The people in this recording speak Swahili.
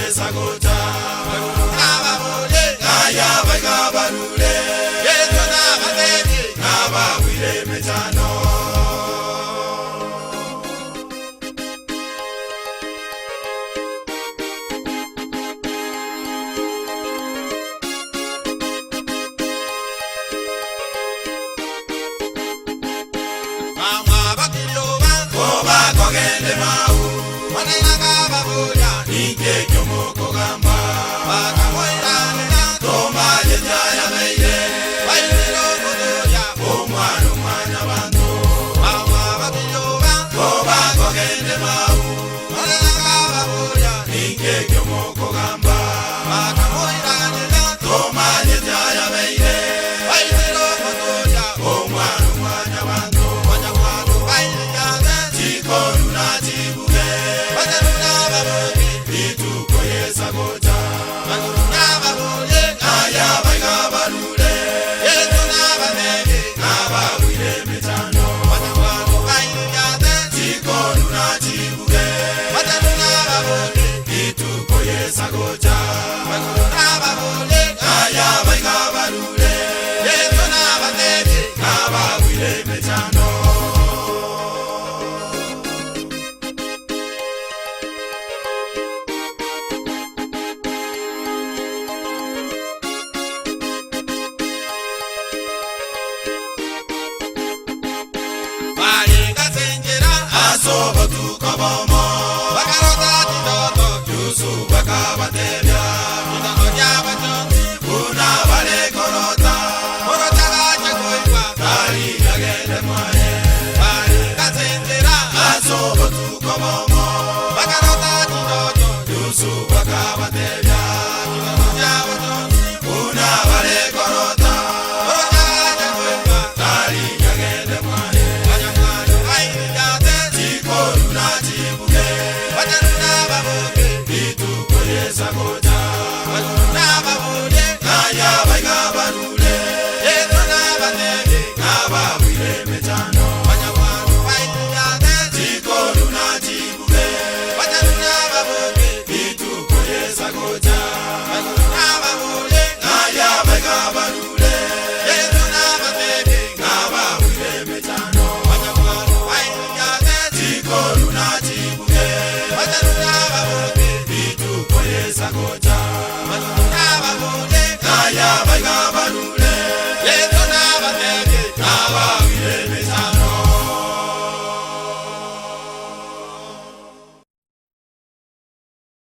yesa goja ababole aya bagabarule yeso na bateji abawile mechano Kogende mau, wanena kababuja, nike kyomoko gamba. Baka moirane, toma jeja ya meire, wairiro kudoja, omwano mwanya bantu. Mama bakiyoba, koba kogende mau, wanena kababuja, nike kyomoko gamba. Baka moirane, toma jeja ya meire, wairiro kudoja, omwano mwanya bantu. Sobo tu kobomo, bakarota di doto, yusu bakabateria. Ina onyaba chonti, una vale korota. Korota gacha koiwa, tari yagele mwae. Bari kasendera, sobo tu kobomo, bakarota di doto, yusu